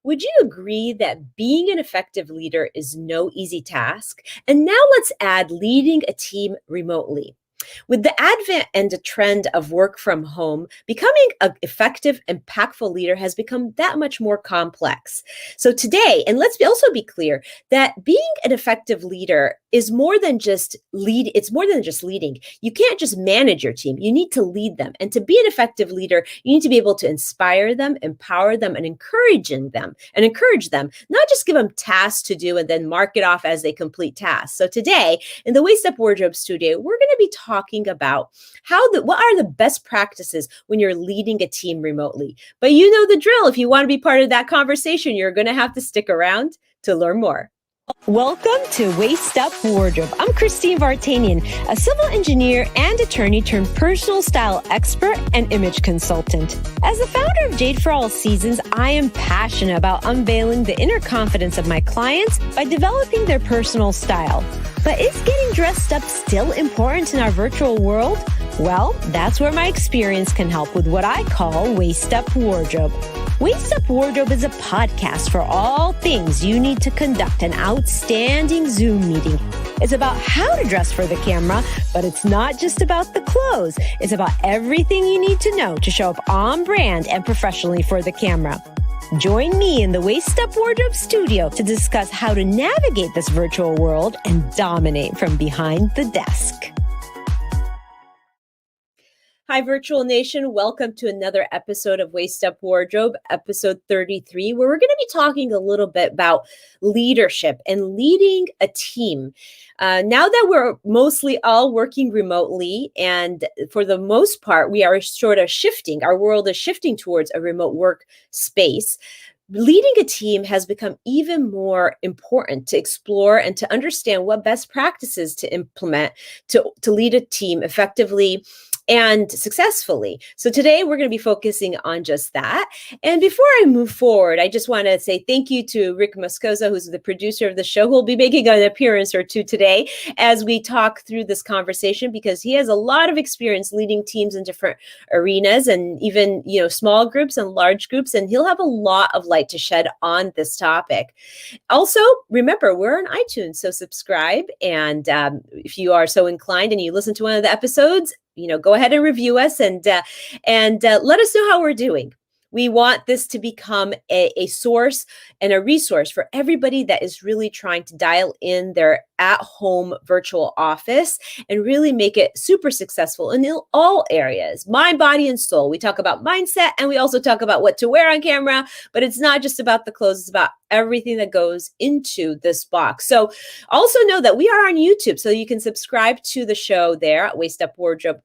Would you agree that being an effective leader is no easy task? And now let's add leading a team remotely. With the advent and the trend of work from home, becoming an effective, impactful leader has become that much more complex. So today, and also be clear that being an effective leader is more than just it's more than just leading. You can't just manage your team. You need to lead them. And to be an effective leader, you need to be able to inspire them, empower them, and encourage them, not just give them tasks to do and then mark it off as they complete tasks. So today, in the Waist Up Wardrobe Studio, we're going to be talking about what are the best practices when you're leading a team remotely. But you know the drill. If you want to be part of that conversation, you're going to have to stick around to learn more. Welcome to Waist Up Wardrobe. I'm Christine Vartanian, a civil engineer and attorney turned personal style expert and image consultant. As the founder of Jade for All Seasons, I am passionate about unveiling the inner confidence of my clients by developing their personal style. But is getting dressed up still important in our virtual world? Well, that's where my experience can help with what I call Waist Up Wardrobe. Waist Up Wardrobe is a podcast for all things you need to conduct an outstanding Zoom meeting. It's about how to dress for the camera, but it's not just about the clothes. It's about everything you need to know to show up on brand and professionally for the camera. Join me in the Waist Up Wardrobe Studio to discuss how to navigate this virtual world and dominate from behind the desk. Hi, Virtual Nation. Welcome to another episode of Waist Up Wardrobe, episode 33, where we're going to be talking a little bit about leadership and leading a team. Now that we're mostly all working remotely, and for the most part, we are sort of shifting, our world is shifting towards a remote work space. Leading a team has become even more important to explore and to understand what best practices to implement to lead a team effectively and successfully. So today we're going to be focusing on just that. And before I move forward, I just want to say thank you to Rick Moscoso, who's the producer of the show, who will be making an appearance or two today as we talk through this conversation, because he has a lot of experience leading teams in different arenas and even, small groups and large groups. And he'll have a lot of light to shed on this topic. Also, remember, we're on iTunes, so subscribe. And if you are so inclined and you listen to one of the episodes, go ahead and review us and let us know how we're doing. We want this to become a source and a resource for everybody that is really trying to dial in their at-home virtual office and really make it super successful in all areas, mind, body, and soul. We talk about mindset, and we also talk about what to wear on camera, but it's not just about the clothes, it's about everything that goes into this box. So also know that we are on YouTube, so you can subscribe to the show there at Waist Up Wardrobe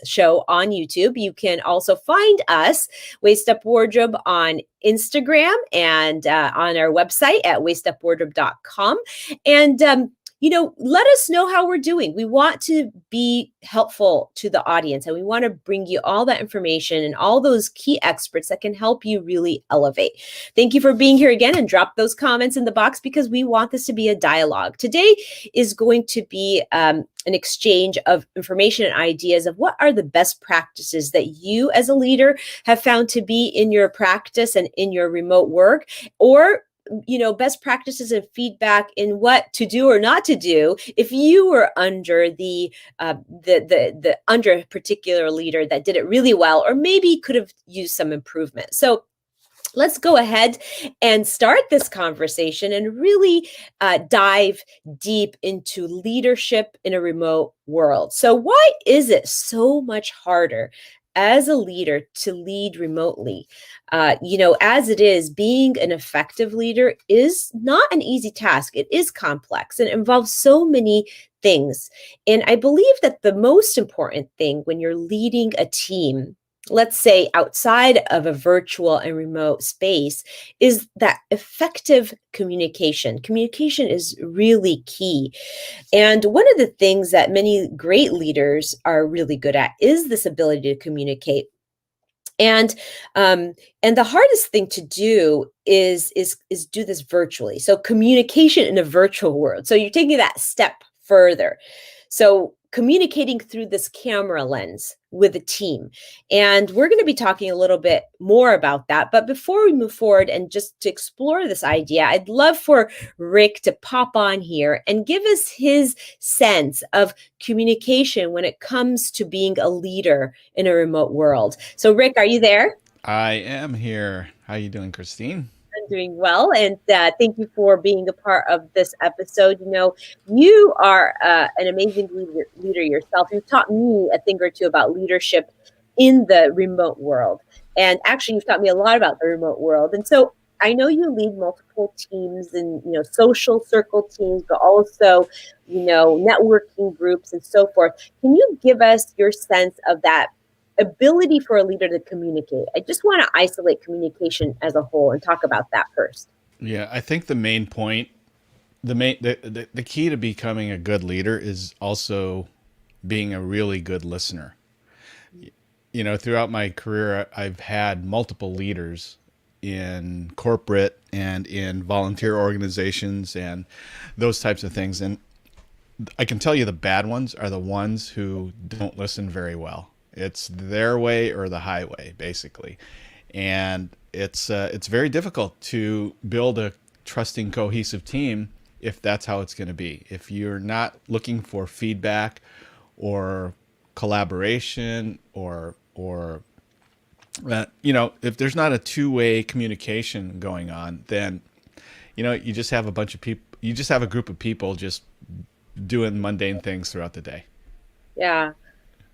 show on YouTube. You can also find us, Waist Up Wardrobe, on Instagram and on our website at waistupwardrobe.com. And let us know how we're doing. We want to be helpful to the audience, and we want to bring you all that information and all those key experts that can help you really elevate. Thank you for being here again, and drop those comments in the box because we want this to be a dialogue. Today is going to be an exchange of information and ideas of what are the best practices that you as a leader have found to be in your practice and in your remote work, or best practices and feedback in what to do or not to do if you were under the under a particular leader that did it really well, or maybe could have used some improvement. So let's go ahead and start this conversation and really dive deep into leadership in a remote world. So why is it so much harder as a leader to lead remotely? As it is, being an effective leader is not an easy task. It is complex and involves so many things. And I believe that the most important thing when you're leading a team, let's say outside of a virtual and remote space, is that effective communication. Communication is really key. And one of the things that many great leaders are really good at is this ability to communicate. And the hardest thing to do is do this virtually. So communication in a virtual world. So you're taking that step further. So communicating through this camera lens with a team. And we're going to be talking a little bit more about that. But before we move forward and just to explore this idea, I'd love for Rick to pop on here and give us his sense of communication when it comes to being a leader in a remote world. So, Rick, are you there? I am here. How you doing, Christine? I'm doing well, and thank you for being a part of this episode. You are an amazing leader yourself. You've taught me a thing or two about leadership in the remote world, and actually, you've taught me a lot about the remote world. And so, I know you lead multiple teams and social circle teams, but also networking groups and so forth. Can you give us your sense of that ability for a leader to communicate? I just want to isolate communication as a whole and talk about that first. Yeah, I think the main point, the key to becoming a good leader is also being a really good listener. Throughout my career, I've had multiple leaders in corporate and in volunteer organizations and those types of things. And I can tell you the bad ones are the ones who don't listen very well. It's their way or the highway, basically. And it's very difficult to build a trusting, cohesive team if that's how it's going to be. If you're not looking for feedback or collaboration or if there's not a two-way communication going on, then you just have a bunch of people. You just have a group of people just doing mundane things throughout the day. Yeah.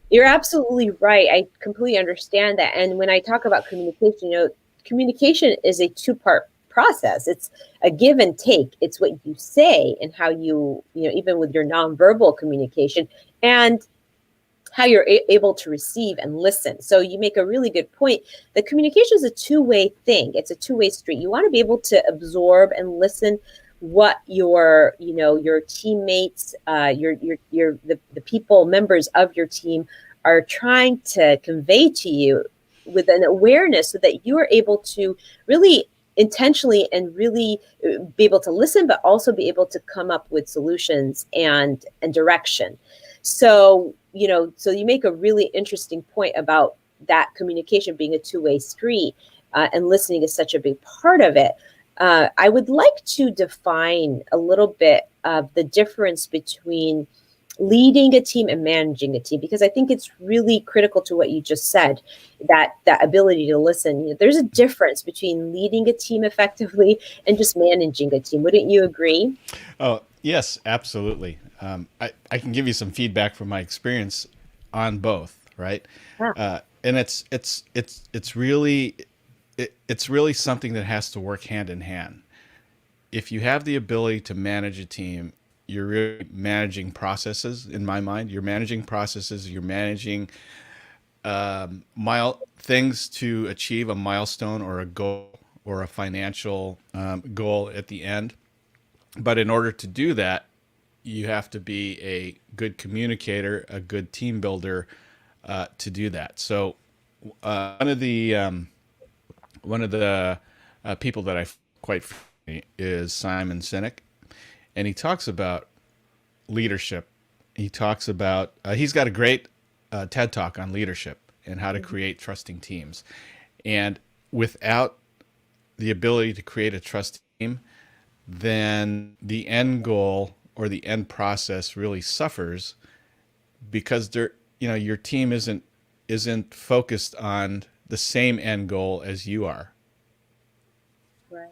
You're absolutely right. I completely understand that. And when I talk about communication, communication is a two-part process. It's a give and take. It's what you say and how even with your nonverbal communication, and how you're able to receive and listen. So you make a really good point. The communication is a two-way thing. It's a two-way street. You want to be able to absorb and listen what your teammates, the people, members of your team are trying to convey to you with an awareness, so that you are able to really intentionally and really be able to listen, but also be able to come up with solutions and direction. So you make a really interesting point about that communication being a two-way street, and listening is such a big part of it. I would like to define a little bit of the difference between leading a team and managing a team, because I think it's really critical to what you just said, that ability to listen. There's a difference between leading a team effectively and just managing a team. Wouldn't you agree? Oh, yes, absolutely. I can give you some feedback from my experience on both, right? Yeah. And it's really something that has to work hand in hand. If you have the ability to manage a team, you're really managing processes. In my mind, you're managing processes. You're managing things to achieve a milestone or a goal or a financial goal at the end. But in order to do that, you have to be a good communicator, a good team builder to do that. So one of the people that I quite funny is Simon Sinek, and he talks about leadership. He talks about he's got a great TED talk on leadership and how to create trusting teams. And without the ability to create a trusting team, then the end goal or the end process really suffers, because your team isn't focused on the same end goal as you are. Right.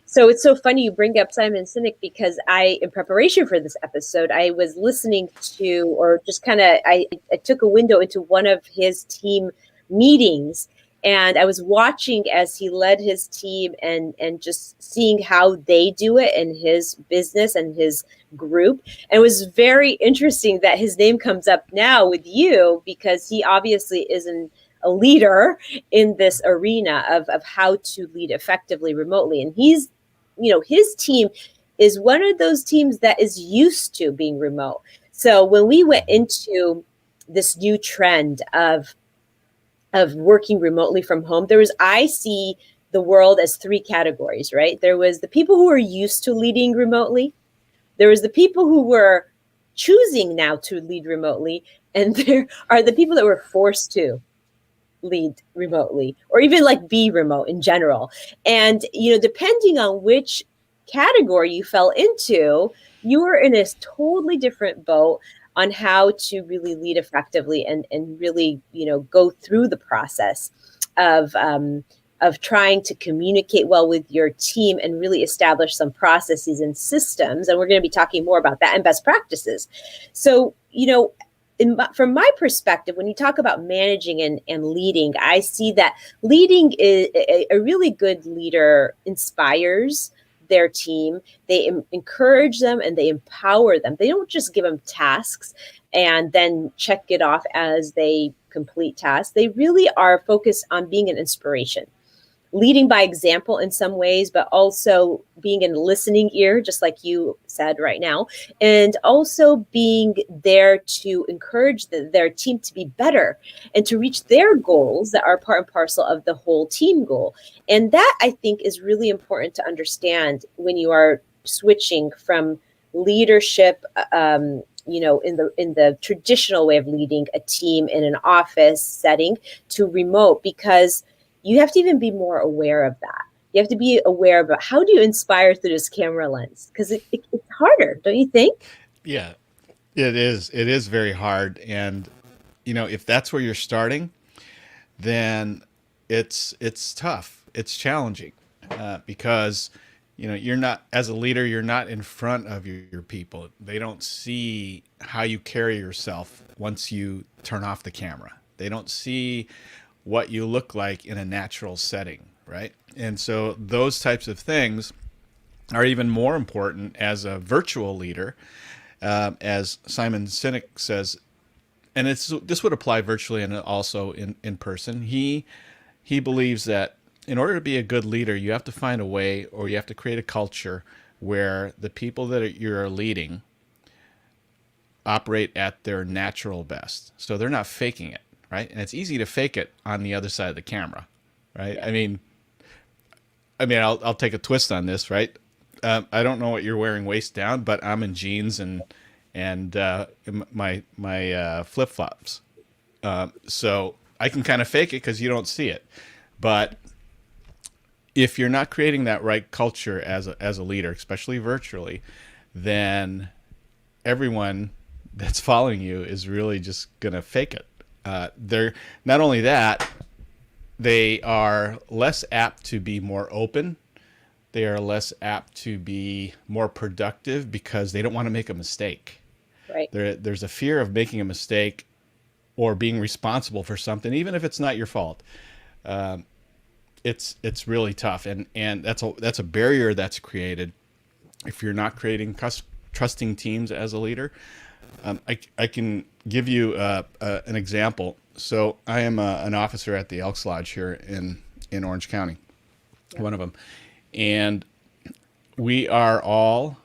So it's so funny you bring up Simon Sinek, because in preparation for this episode, I was listening to, or just kind of, I took a window into one of his team meetings, and I was watching as he led his team and just seeing how they do it in his business and his group. And it was very interesting that his name comes up now with you, because he obviously isn't a leader in this arena of how to lead effectively remotely. And his team is one of those teams that is used to being remote. So when we went into this new trend of working remotely from home, I see the world as three categories, right? There was the people who were used to leading remotely. There was the people who were choosing now to lead remotely, and there are the people that were forced to lead remotely or even like be remote in general. And, depending on which category you fell into, you were in a totally different boat on how to really lead effectively and really, go through the process of, of trying to communicate well with your team and really establish some processes and systems. And we're going to be talking more about that and best practices. So, from my perspective, when you talk about managing and leading, I see that leading is a really good leader inspires their team. They encourage them and they empower them. They don't just give them tasks and then check it off as they complete tasks. They really are focused on being an inspiration, leading by example in some ways, but also being a listening ear, just like you said right now, and also being there to encourage their team to be better and to reach their goals that are part and parcel of the whole team goal. And that, I think, is really important to understand when you are switching from leadership, in the traditional way of leading a team in an office setting to remote, because you have to even be more aware of that. You have to be aware about how do you inspire through this camera lens? Because it's harder, don't you think? Yeah, it is. It is very hard. And, if that's where you're starting, then it's tough. It's challenging because, you're not, as a leader, you're not in front of your people. They don't see how you carry yourself once you turn off the camera. They don't see what you look like in a natural setting, right? And so those types of things are even more important as a virtual leader, as Simon Sinek says, and this would apply virtually and also in person. He believes that in order to be a good leader, you have to find a way, or you have to create a culture where the people that you're leading operate at their natural best. So they're not faking it, right? And it's easy to fake it on the other side of the camera, right? Yeah. I'll take a twist on this, right? I don't know what you're wearing waist down, but I'm in jeans and my flip flops. So I can kind of fake it because you don't see it. But if you're not creating that right culture as a leader, especially virtually, then everyone that's following you is really just gonna fake it. They're not only that, they are less apt to be more open. They are less apt to be more productive because they don't want to make a mistake. Right. There's a fear of making a mistake or being responsible for something, even if it's not your fault. It's really tough, and that's a barrier that's created if you're not creating trusting teams as a leader. I can give you an example. So I am an officer at the Elks Lodge here in Orange County, one of them, and we are all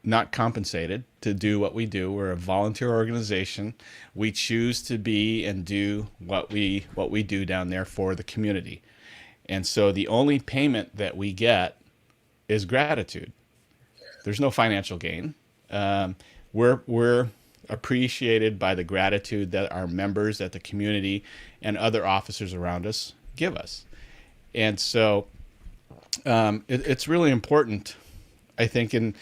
not compensated to do what we do. We're a volunteer organization. We choose to be and do what we do down there for the community. And so the only payment that we get is gratitude. There's no financial gain. We're appreciated by the gratitude that our members at the community and other officers around us give us. And so it's really important, I think, in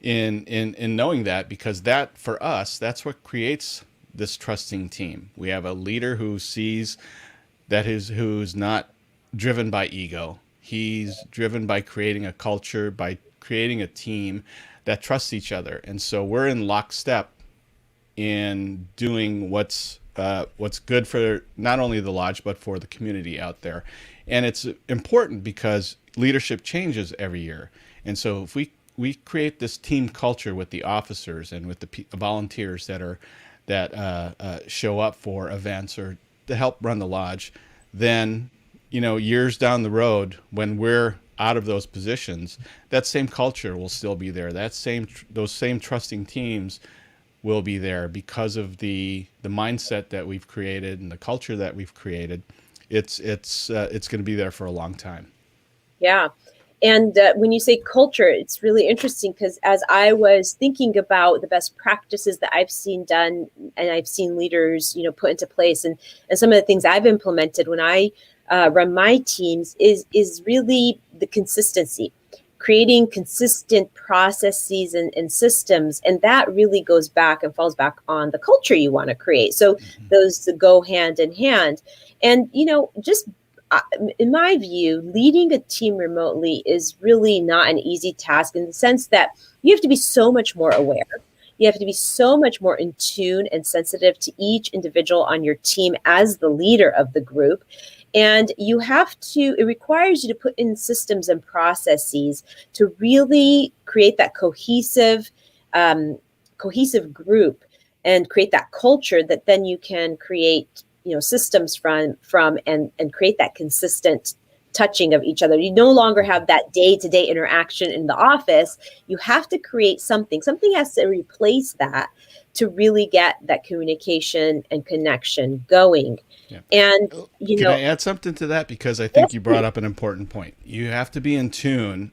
knowing that, because that, for us, that's what creates this trusting team. We have a leader who sees who's not driven by ego. He's driven by creating a culture, by creating a team that trusts each other. And so we're in lockstep in doing what's good for not only the lodge, but for the community out there. And it's important because leadership changes every year. And so if we create this team culture with the officers and with the volunteers that show up for events or to help run the lodge, then years down the road, when we're out of those positions, that same culture will still be there. Those same trusting teams will be there because of the mindset that we've created and the culture that we've created. It's going to be there for a long time. Yeah. And when you say culture, it's really interesting because as I was thinking about the best practices that I've seen done and I've seen leaders, put into place, and some of the things I've implemented when I run my teams is really the consistency, creating consistent processes and systems. And that really goes back and falls back on the culture you want to create. So those go hand in hand. And, just in my view, leading a team remotely is really not an easy task in the sense that you have to be so much more aware. You have to be so much more in tune and sensitive to each individual on your team as the leader of the group. And it requires you to put in systems and processes to really create that cohesive group and create that culture that then you can create systems from and create that consistent touching of each other. You no longer have that day-to-day interaction in the office. You have to create something has to replace that to really get that communication and connection going. Yeah. And can I add something to that? Because I think you brought up an important point. You have to be in tune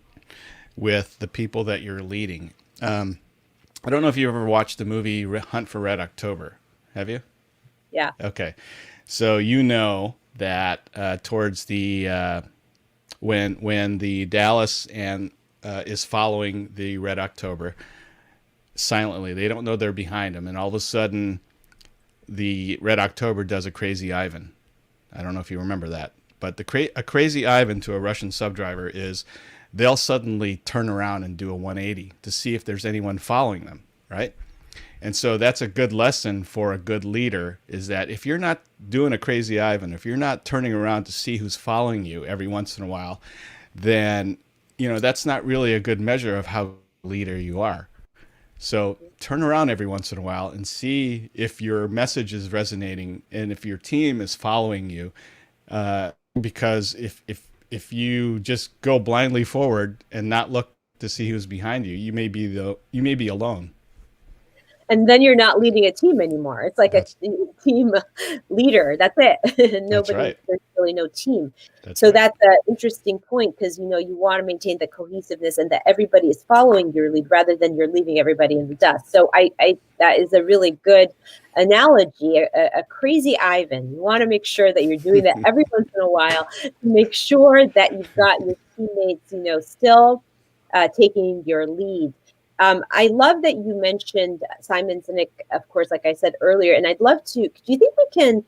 with the people that you're leading. I don't know if you ever watched the movie Hunt for Red October. Have you? Yeah. Okay. So that towards the when the Dallas and is following the Red October silently, they don't know they're behind them, and all of a sudden the Red October does a Crazy Ivan. I don't know if you remember that, but a Crazy Ivan to a Russian subdriver is they'll suddenly turn around and do a 180 to see if there's anyone following them, right? And so that's a good lesson for a good leader, is that if you're not doing a Crazy Ivan, if you're not turning around to see who's following you every once in a while, then, that's not really a good measure of how leader you are. So turn around every once in a while and see if your message is resonating and if your team is following you. Because if you just go blindly forward and not look to see who's behind you, you may be alone. And then you're not leading a team anymore. It's like a team leader. That's it. That's right. There's really no team. That's an interesting point because, you want to maintain the cohesiveness and that everybody is following your lead rather than you're leaving everybody in the dust. So that is a really good analogy, a Crazy Ivan. You want to make sure that you're doing that every once in a while to make sure that you've got your teammates, still taking your lead. I love that you mentioned Simon Sinek, of course, like I said earlier, and I'd love to, do you think we can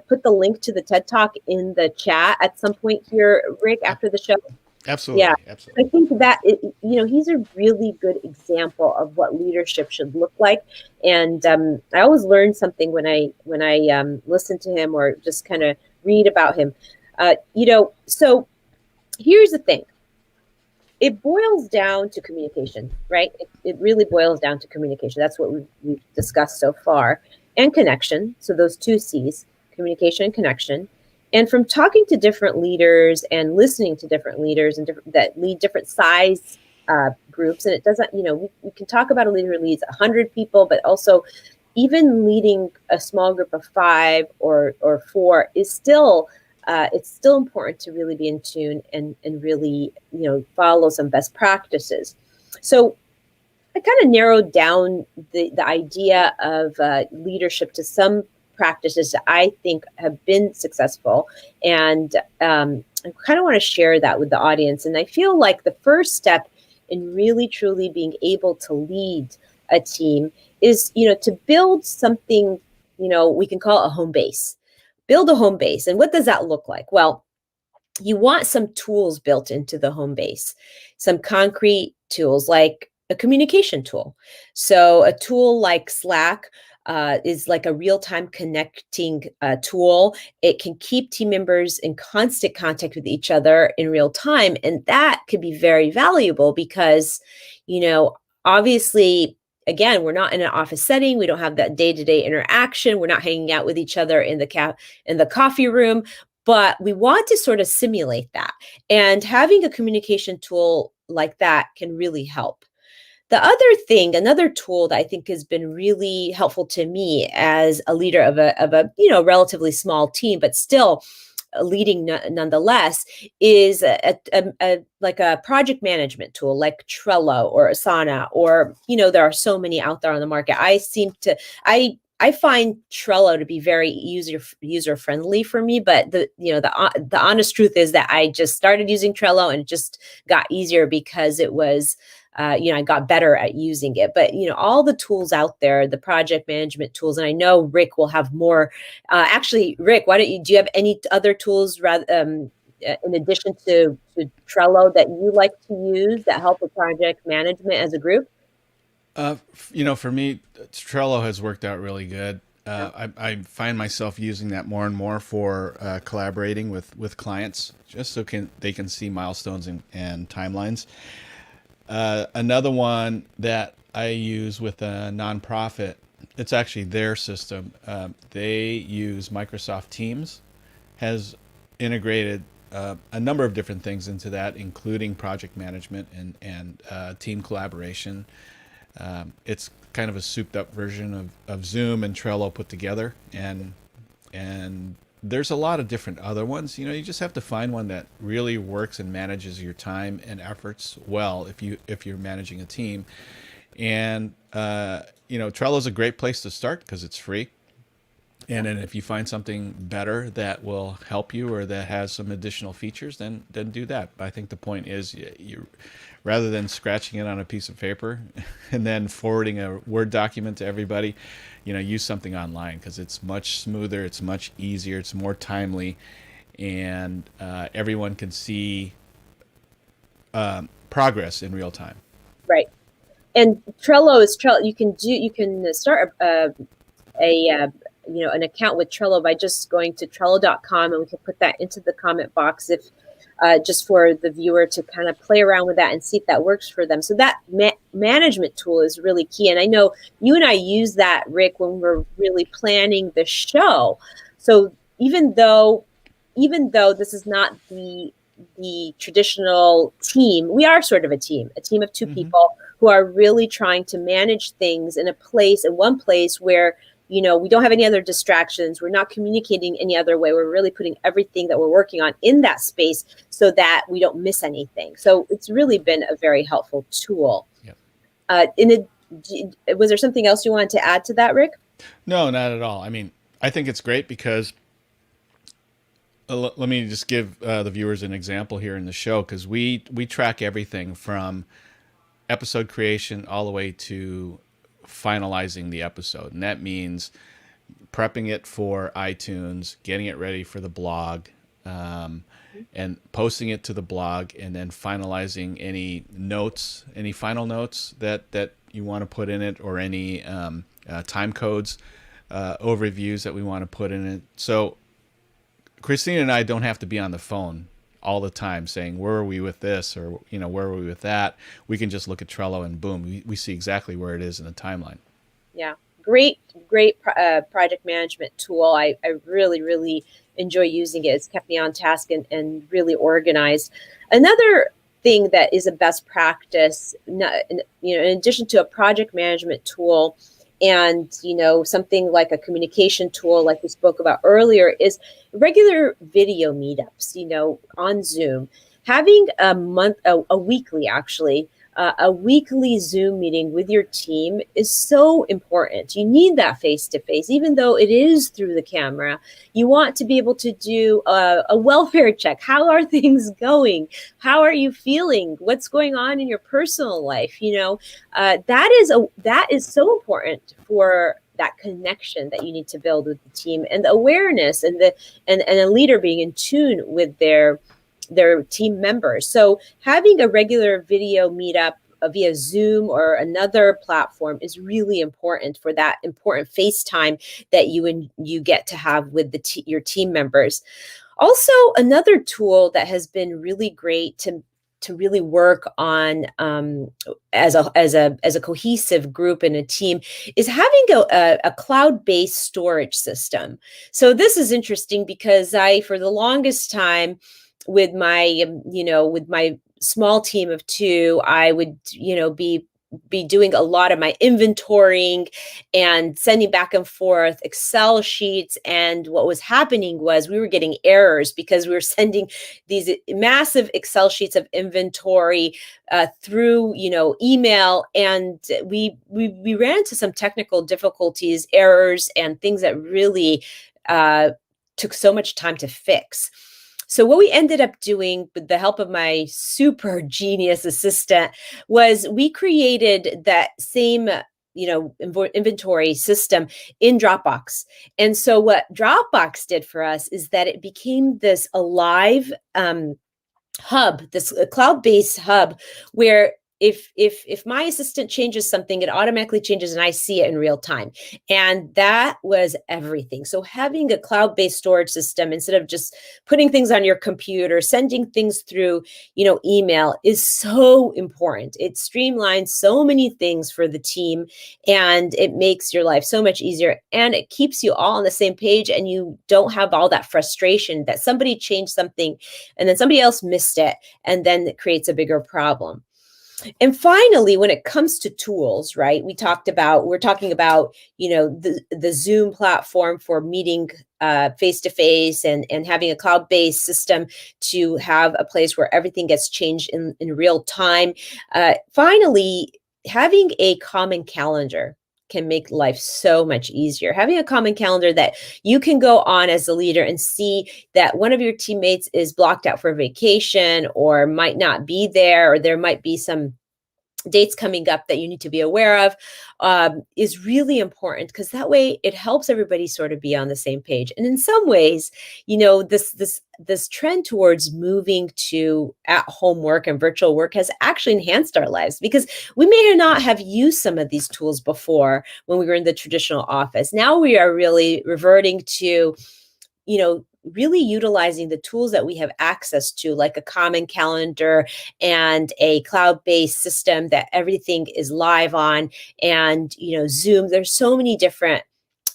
put the link to the TED Talk in the chat at some point here, Rick, after the show? Absolutely. Yeah. Absolutely. I think that, he's a really good example of what leadership should look like. And I always learn something when I listen to him or just kind of read about him. So here's the thing. It boils down to communication, right? It really boils down to communication. That's what we've discussed so far. And connection. So those two C's, communication and connection. And from talking to different leaders and listening to different leaders and that lead different size groups. And it doesn't, we can talk about a leader who leads 100 people, but also even leading a small group of 5 or 4 is still it's still important to really be in tune and really, follow some best practices. So I kind of narrowed down the idea of leadership to some practices that I think have been successful. And I kind of want to share that with the audience. And I feel like the first step in really, truly being able to lead a team is, to build something, we can call it a home base. Build a home base. And what does that look like? Well, you want some tools built into the home base, some concrete tools like a communication tool. So a tool like Slack is like a real-time connecting tool. It can keep team members in constant contact with each other in real time. And that could be very valuable because, obviously, again, we're not in an office setting. We don't have that day-to-day interaction. We're not hanging out with each other in the coffee room, but we want to sort of simulate that. And having a communication tool like that can really help. The other thing, another tool that I think has been really helpful to me as a leader of a relatively small team, but still leading nonetheless, is like a project management tool like Trello or Asana, or, there are so many out there on the market. I find Trello to be very user friendly for me, but the honest truth is that I just started using Trello and it just got easier because it was I got better at using it. But all the tools out there, the project management tools, and I know Rick will have more. Actually, Rick, do you have any other tools rather in addition to Trello that you like to use that help with project management as a group? For me, Trello has worked out really good. I find myself using that more and more for collaborating with clients, just so they can see milestones and timelines. Another one that I use with a nonprofit, it's actually their system. They use Microsoft Teams, has integrated a number of different things into that, including project management and team collaboration. It's kind of a souped up version of Zoom and Trello put together, and there's a lot of different other ones. You just have to find one that really works and manages your time and efforts well if you're managing a team. And Trello is a great place to start because it's free. And then if you find something better that will help you or that has some additional features, then do that. But I think the point is, you rather than scratching it on a piece of paper and then forwarding a Word document to everybody, use something online because it's much smoother, it's much easier, it's more timely, and everyone can see progress in real time. Right. And Trello is Trello. You can start an account with Trello by just going to Trello.com, and we can put that into the comment box if just for the viewer to kind of play around with that and see if that works for them. So that management tool is really key. And I know you and I use that, Rick, when we're really planning the show. So even though this is not the traditional team, we are sort of a team of two people who are really trying to manage things in one place where we don't have any other distractions. We're not communicating any other way. We're really putting everything that we're working on in that space so that we don't miss anything. So it's really been a very helpful tool. Yep. Was there something else you wanted to add to that, Rick? No, not at all. I mean, I think it's great because let me just give the viewers an example here in the show, because we track everything from episode creation all the way to finalizing the episode, and that means prepping it for iTunes, getting it ready for the blog, and posting it to the blog, and then finalizing any final notes that you want to put in it, or any time codes, overviews that we want to put in it. So Christina and I don't have to be on the phone all the time saying, where are we with this, or where are we with that. We can just look at Trello and boom, we see exactly where it is in the timeline. Yeah, great project management tool. I really enjoy using it. It's kept me on task and really organized. Another thing that is a best practice, in addition to a project management tool and something like a communication tool like we spoke about earlier, is regular video meetups on Zoom. Having a weekly Zoom meeting with your team is so important. You need that face-to-face, even though it is through the camera. You want to be able to do a welfare check. How are things going? How are you feeling? What's going on in your personal life? That is so important for that connection that you need to build with the team, and the awareness, and a leader being in tune with their team members. So having a regular video meetup via Zoom or another platform is really important for that important FaceTime that you get to have with your team members. Also, another tool that has been really great to really work on as a cohesive group and a team is having a cloud-based storage system. So this is interesting because for the longest time, with my small team of two, I would be be doing a lot of my inventorying and sending back and forth Excel sheets. And what was happening was we were getting errors because we were sending these massive Excel sheets of inventory through, email, and we ran into some technical difficulties, errors, and things that really took so much time to fix. So what we ended up doing with the help of my super genius assistant was we created that same inventory system in Dropbox. And so what Dropbox did for us is that it became this alive hub, this cloud-based hub, where if my assistant changes something, it automatically changes and I see it in real time. And that was everything. So having a cloud-based storage system instead of just putting things on your computer, sending things through, email is so important. It streamlines so many things for the team, and it makes your life so much easier, and it keeps you all on the same page, and you don't have all that frustration that somebody changed something and then somebody else missed it, and then it creates a bigger problem. And finally, when it comes to tools, right, we're talking about, the Zoom platform for meeting face-to-face, and having a cloud-based system to have a place where everything gets changed in real time. Finally, having a common calendar can make life so much easier. Having a common calendar that you can go on as a leader and see that one of your teammates is blocked out for vacation or might not be there, or there might be some dates coming up that you need to be aware of, is really important, because that way it helps everybody sort of be on the same page. And in some ways, this trend towards moving to at-home work and virtual work has actually enhanced our lives, because we may not have used some of these tools before when we were in the traditional office. Now we are really reverting to, really utilizing the tools that we have access to, like a common calendar and a cloud-based system that everything is live on, and, Zoom. There's so many different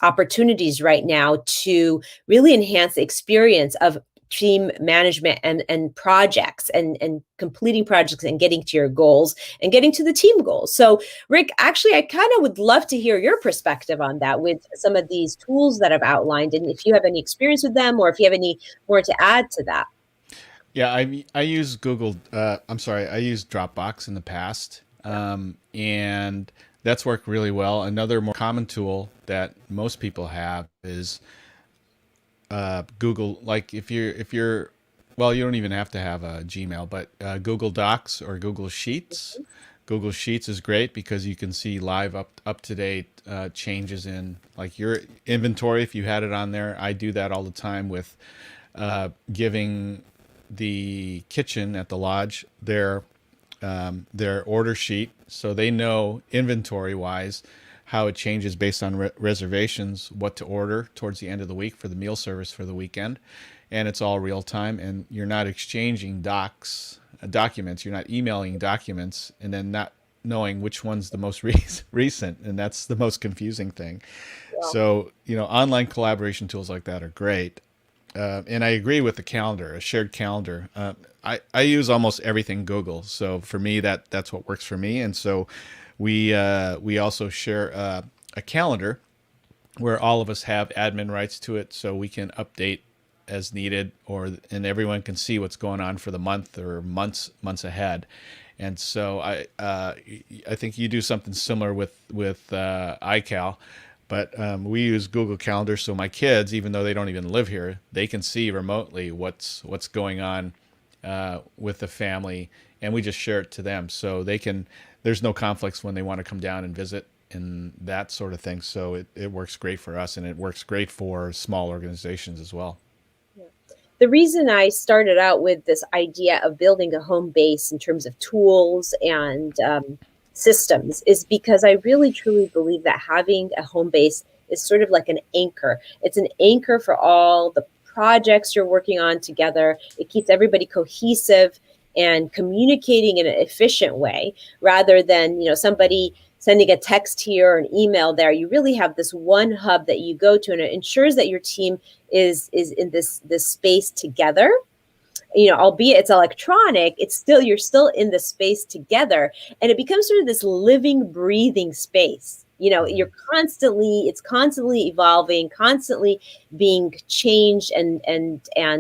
opportunities right now to really enhance the experience of team management and projects, and completing projects and getting to your goals and getting to the team goals. So Rick, actually, I kind of would love to hear your perspective on that with some of these tools that I've outlined, and if you have any experience with them, or if you have any more to add to that. Yeah, I use I used Dropbox in the past, and that's worked really well. Another more common tool that most people have is Google. Like if you're well, you don't even have to have a Gmail, but Google Docs or Google Sheets. Google Sheets is great because you can see live up to date changes in like your inventory if you had it on there. I do that all the time with giving the kitchen at the lodge their order sheet, so they know inventory wise how it changes based on reservations, what to order towards the end of the week for the meal service for the weekend. And it's all real time, and you're not exchanging documents. You're not emailing documents and then not knowing which one's the most recent, and that's the most confusing thing. Yeah. So, online collaboration tools like that are great. And I agree with the calendar, a shared calendar. I use almost everything Google, so for me that's what works for me. And so we also share a calendar where all of us have admin rights to it, so we can update as needed, and everyone can see what's going on for the month or months ahead. And so I think you do something similar with iCal. But we use Google Calendar, so my kids, even though they don't even live here, they can see remotely what's going on with the family, and we just share it to them, so they can. There's no conflicts when they want to come down and visit and that sort of thing. So it works great for us, and it works great for small organizations as well. The reason I started out with this idea of building a home base in terms of tools and systems is because I really truly believe that having a home base is sort of like an anchor. It's an anchor for all the projects you're working on together. It keeps everybody cohesive and communicating in an efficient way, rather than somebody sending a text here or an email there. You really have this one hub that you go to, and it ensures that your team is in this space together. albeit it's electronic, you're still in the space together, and it becomes sort of this living, breathing space. It's constantly evolving, constantly being changed and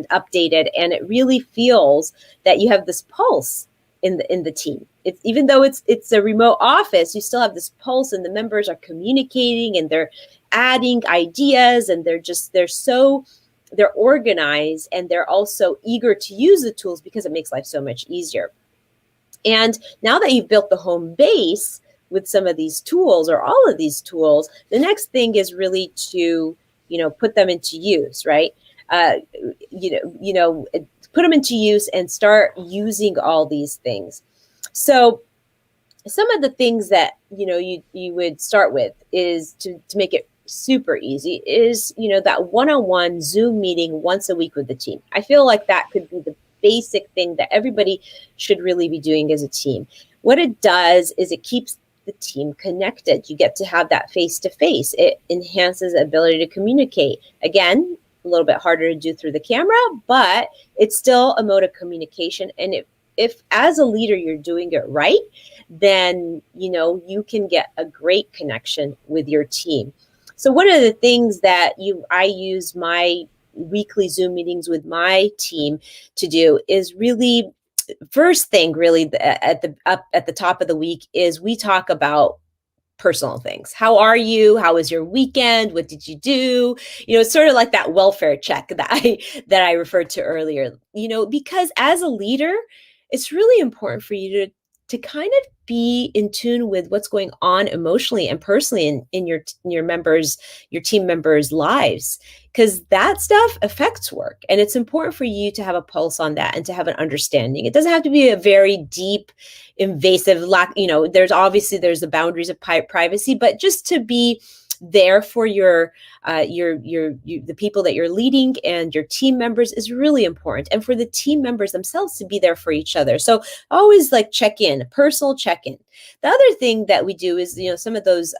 updated, and it really feels that you have this pulse in the team. It's, even though it's a remote office, you still have this pulse, and the members are communicating, and they're adding ideas, and they're organized, and they're also eager to use the tools because it makes life so much easier. And now that you've built the home base with some of these tools, or all of these tools, the next thing is really to, put them into use, right? Put them into use and start using all these things. So some of the things that you would start with is to make it super easy is that one-on-one Zoom meeting once a week with the team. I feel like that could be the basic thing that everybody should really be doing as a team. What it does is it keeps the team connected. You get to have that face-to-face. It enhances the ability to communicate. Again, a little bit harder to do through the camera, but it's still a mode of communication. And if as a leader you're doing it right, then you can get a great connection with your team. So one of the things that I use my weekly Zoom meetings with my team to do is really, first thing really at the top of the week is we talk about personal things. How are you? How was your weekend? What did you do? It's sort of like that welfare check that I referred to earlier, because as a leader, it's really important for you to kind of be in tune with what's going on emotionally and personally in your team members' lives, because that stuff affects work, and it's important for you to have a pulse on that and to have an understanding. It doesn't have to be a very deep, invasive there's the boundaries of privacy, but just to be there for the people that you're leading and your team members is really important, and for the team members themselves to be there for each other. So always check in, personal check in. The other thing that we do is some of those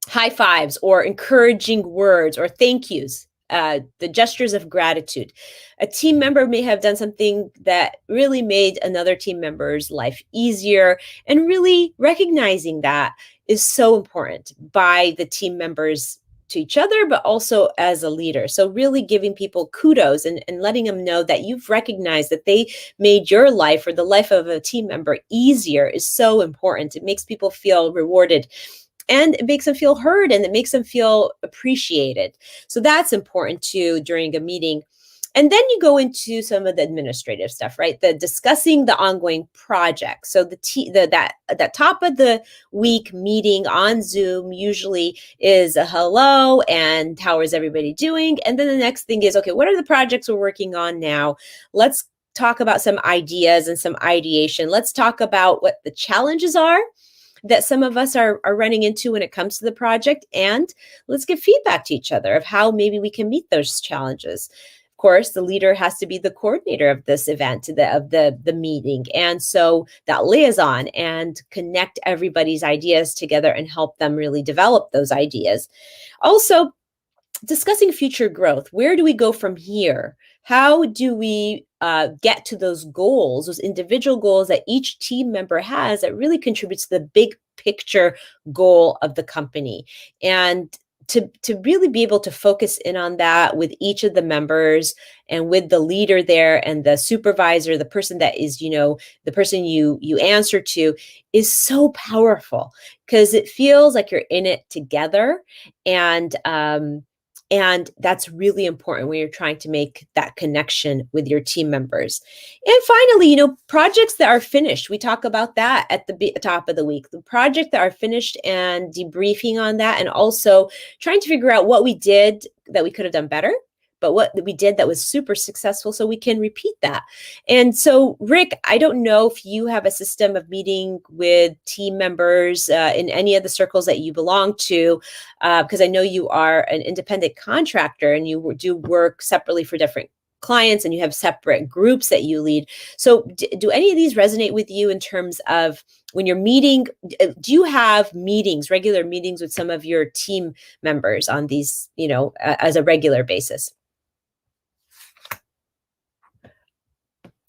high fives or encouraging words or thank yous. The gestures of gratitude. A team member may have done something that really made another team member's life easier, and really recognizing that is so important by the team members to each other, but also as a leader. So really giving people kudos and letting them know that you've recognized that they made your life or the life of a team member easier is so important. It makes people feel rewarded, and it makes them feel heard, and it makes them feel appreciated. So that's important too during a meeting. And then you go into some of the administrative stuff, right? The discussing the ongoing project. So that top of the week meeting on Zoom usually is a hello and how is everybody doing? And then the next thing is, okay, what are the projects we're working on now? Let's talk about some ideas and some ideation. Let's talk about what the challenges are that some of us are running into when it comes to the project, and let's give feedback to each other of how maybe we can meet those challenges. Of course, the leader has to be the coordinator of this event, of the meeting, and so that liaison and connect everybody's ideas together and help them really develop those ideas. Also, discussing future growth. Where do we go from here? How do we get to those goals, those individual goals that each team member has that really contributes to the big picture goal of the company? And to really be able to focus in on that with each of the members and with the leader there and the supervisor, the person that is, the person you answer to, is so powerful, because it feels like you're in it together. And that's really important when you're trying to make that connection with your team members. And finally, projects that are finished. We talk about that at the top of the week. The projects that are finished and debriefing on that, and also trying to figure out what we did that we could have done better, but what we did that was super successful so we can repeat that. And so, Rick, I don't know if you have a system of meeting with team members in any of the circles that you belong to, because I know you are an independent contractor and you do work separately for different clients, and you have separate groups that you lead. So do any of these resonate with you in terms of when you're meeting? Do you have regular meetings with some of your team members on these, as a regular basis?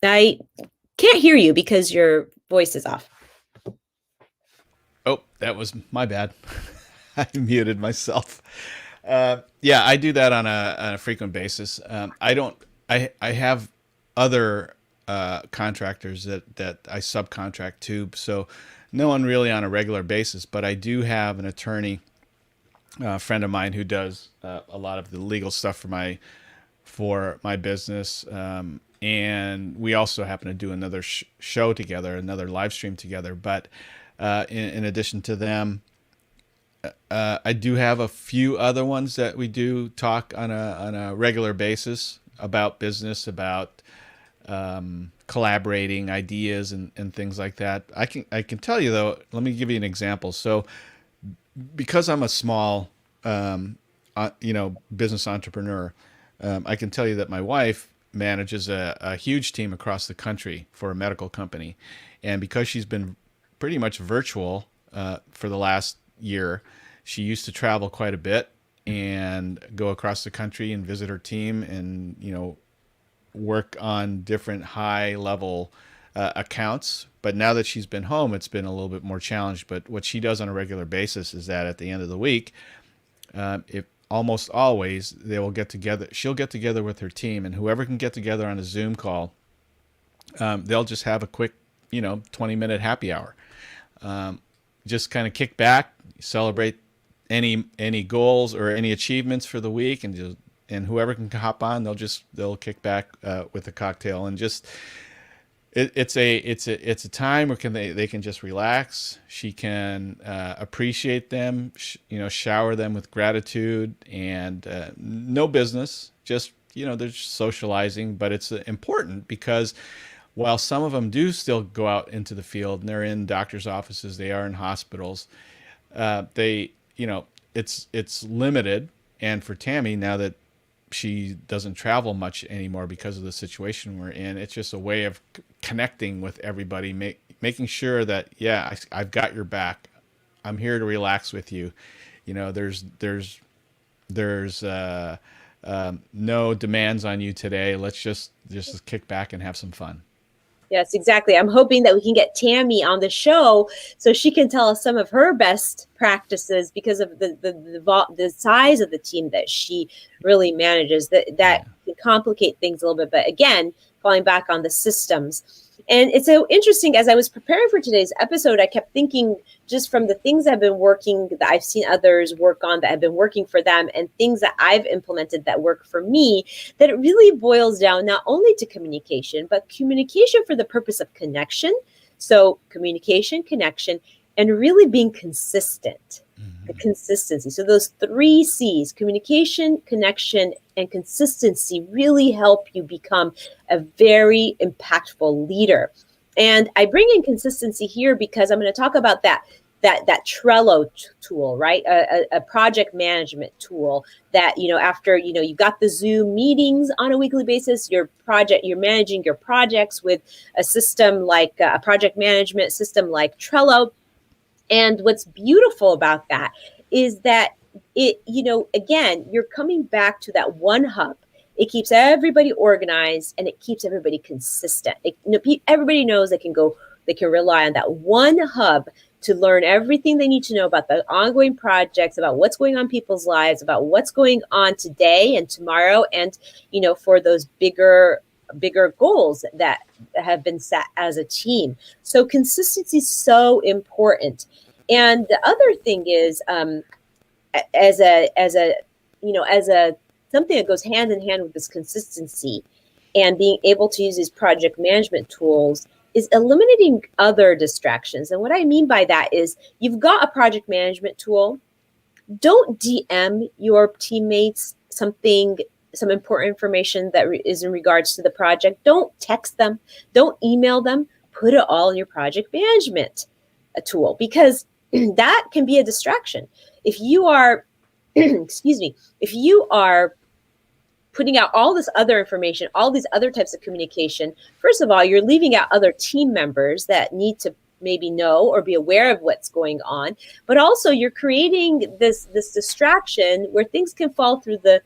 I can't hear you because your voice is off. Oh, that was my bad. I muted myself. Yeah, I do that on a frequent basis. I don't. I have other contractors that I subcontract to, so no one really on a regular basis. But I do have an attorney, a friend of mine, who does a lot of the legal stuff for my business. And we also happen to do another show together, another live stream together. But in addition to them, I do have a few other ones that we do talk on a regular basis about business, about collaborating ideas and things like that. I can tell you though. Let me give you an example. So because I'm a small business entrepreneur, I can tell you that my wife manages a huge team across the country for a medical company, and because she's been pretty much virtual for the last year, she used to travel quite a bit and go across the country and visit her team, and work on different high level accounts. But now that she's been home, it's been a little bit more challenged. But what she does on a regular basis is that at the end of the week, if almost always they will get together, she'll get together with her team, and whoever can get together on a Zoom call, they'll just have a quick 20-minute happy hour. Just kind of kick back, celebrate any goals or any achievements for the week, and whoever can hop on, they'll kick back with a cocktail, and just it's a time where they can just relax. She can appreciate them, shower them with gratitude, and no business, just they're socializing. But it's important because while some of them do still go out into the field and they're in doctors' offices, they are in hospitals, it's limited. And for Tammy, now that she doesn't travel much anymore because of the situation we're in, it's just a way of connecting with everybody, making sure that, yeah, I've got your back. I'm here to relax with you. There's no demands on you today. Let's just kick back and have some fun. Yes, exactly. I'm hoping that we can get Tammy on the show so she can tell us some of her best practices because of the size of the team that she really manages. That can complicate things a little bit. But again, falling back on the systems. And it's so interesting, as I was preparing for today's episode, I kept thinking just from the things that have been working, that I've seen others work on, that have been working for them, and things that I've implemented that work for me, that it really boils down not only to communication, but communication for the purpose of connection. So communication, connection, and really being consistent. The consistency. So those 3 C's, communication, connection, and consistency, really help you become a very impactful leader. And I bring in consistency here because I'm going to talk about that Trello tool, right? A project management tool that, after, you've got the Zoom meetings on a weekly basis, you're managing your projects with a system like a project management system like Trello. And what's beautiful about that is that it, again, you're coming back to that one hub. It keeps everybody organized and it keeps everybody consistent. Everybody knows they can rely on that one hub to learn everything they need to know about the ongoing projects, about what's going on in people's lives, about what's going on today and tomorrow, and, for those bigger goals that have been set as a team. So consistency is so important. And the other thing is, as something that goes hand in hand with this consistency and being able to use these project management tools, is eliminating other distractions. And what I mean by that is, you've got a project management tool. Don't DM your teammates some important information that is in regards to the project. Don't text them. Don't email them. Put it all in your project management tool, because that can be a distraction. If you are, if you are putting out all this other information, all these other types of communication, first of all, you're leaving out other team members that need to maybe know or be aware of what's going on. But also you're creating this distraction where things can fall through the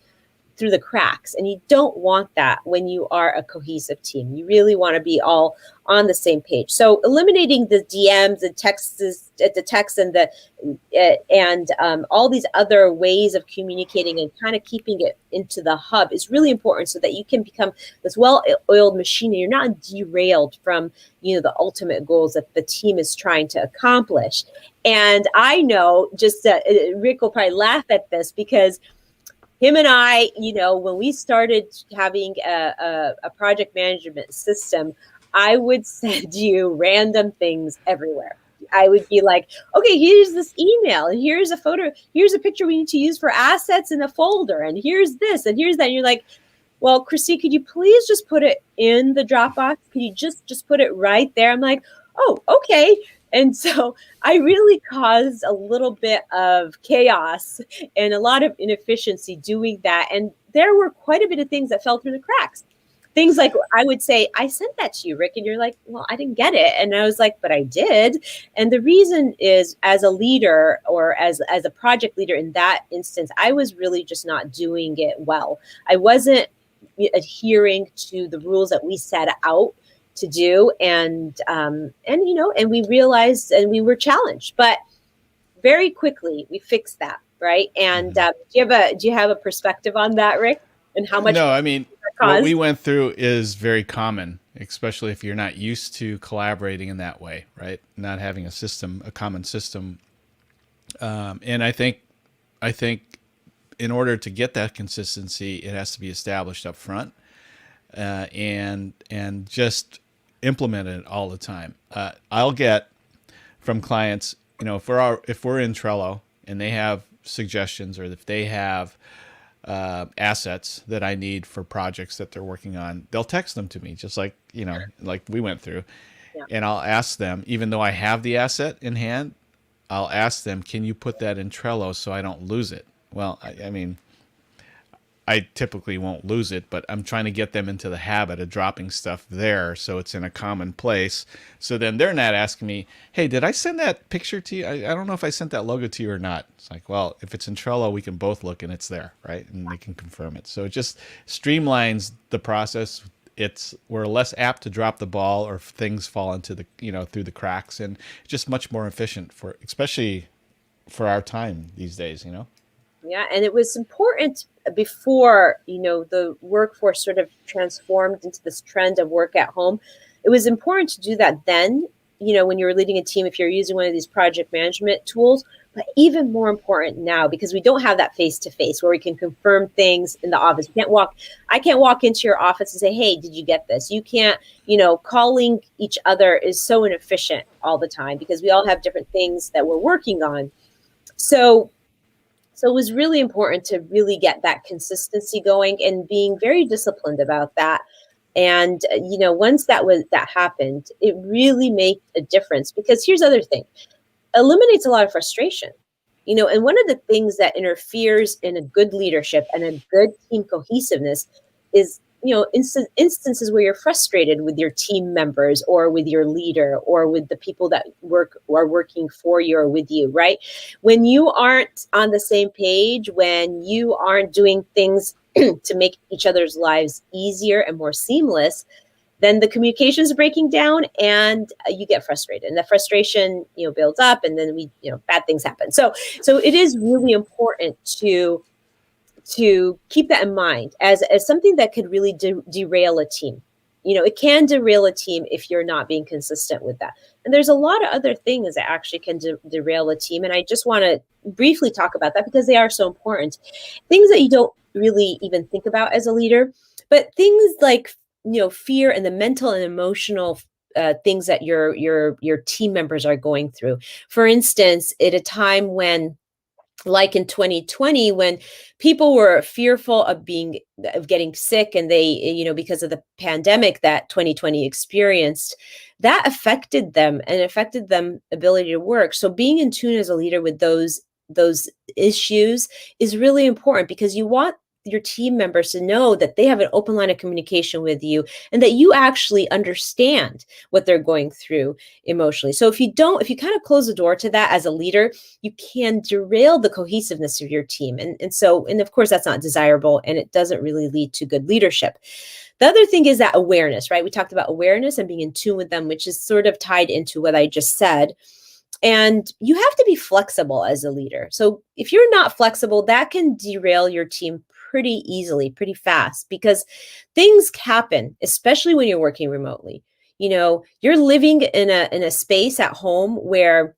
through the cracks. And you don't want that when you are a cohesive team. You really want to be all on the same page. So eliminating the DMs and texts, the text and the all these other ways of communicating and kind of keeping it into the hub is really important, so that you can become this well-oiled machine and you're not derailed from, the ultimate goals that the team is trying to accomplish. And I know, just Rick will probably laugh at this, because him and I, when we started having a project management system, I would send you random things everywhere. I would be like, okay, here's this email, and here's a photo, here's a picture we need to use for assets in a folder, and here's this, and here's that. And you're like, well, Christy, could you please just put it in the Dropbox? Could you just put it right there? I'm like, oh, okay. And so I really caused a little bit of chaos and a lot of inefficiency doing that. And there were quite a bit of things that fell through the cracks. Things like, I would say, I sent that to you, Rick. And you're like, well, I didn't get it. And I was like, but I did. And the reason is, as a leader, or as a project leader in that instance, I was really just not doing it well. I wasn't adhering to the rules that we set out to do. And we realized, and we were challenged, but very quickly we fixed that. Right. And do you have a perspective on that, Rick? And how much? No, I mean, what we went through is very common, especially if you're not used to collaborating in that way, right? Not having a common system. And I think in order to get that consistency, it has to be established up front, and just implement it all the time. I'll get from clients, if we're in Trello and they have suggestions, or if they have assets that I need for projects that they're working on, they'll text them to me, just like, like we went through. Yeah. And I'll ask them, even though I have the asset in hand, I'll ask them, can you put that in Trello so I don't lose it? Well, I mean, I typically won't lose it, but I'm trying to get them into the habit of dropping stuff there, so it's in a common place. So then they're not asking me, hey, did I send that picture to you? I don't know if I sent that logo to you or not. It's like, well, if it's in Trello, we can both look and it's there, right? And they can confirm it. So it just streamlines the process. We're less apt to drop the ball, or things fall into the, through the cracks, and just much more efficient, especially for our time these days, Yeah, and it was important before, the workforce sort of transformed into this trend of work at home. It was important to do that then, when you were leading a team, if you're using one of these project management tools, but even more important now, because we don't have that face-to-face where we can confirm things in the office. I can't walk into your office and say, hey, did you get this? You can't, calling each other is so inefficient all the time, because we all have different things that we're working on. So it was really important to really get that consistency going and being very disciplined about that. And, once that happened, it really made a difference, because here's the other thing, eliminates a lot of frustration, and one of the things that interferes in a good leadership and a good team cohesiveness is, instances where you're frustrated with your team members, or with your leader, or with the people that are working for you or with you, right? When you aren't on the same page, when you aren't doing things to make each other's lives easier and more seamless, then the communication is breaking down, and you get frustrated, and the frustration, builds up, and then bad things happen. So it is really important to keep that in mind as something that could really derail a team. It can derail a team if you're not being consistent with that. And there's a lot of other things that actually can derail a team. And I just want to briefly talk about that, because they are so important. Things that you don't really even think about as a leader, but things like, fear and the mental and emotional things that your team members are going through. For instance, at a time when, like in 2020, when people were fearful of getting sick, and they, because of the pandemic that 2020 experienced, that affected them and affected them ability to work. So being in tune as a leader with those issues is really important, because you want your team members to know that they have an open line of communication with you and that you actually understand what they're going through emotionally. So if you kind of close the door to that as a leader, you can derail the cohesiveness of your team. And of course, that's not desirable, and it doesn't really lead to good leadership. The other thing is that awareness, right? We talked about awareness and being in tune with them, which is sort of tied into what I just said. And you have to be flexible as a leader. So if you're not flexible, that can derail your team pretty easily, pretty fast, because things happen, especially when you're working remotely. You're living in a space at home where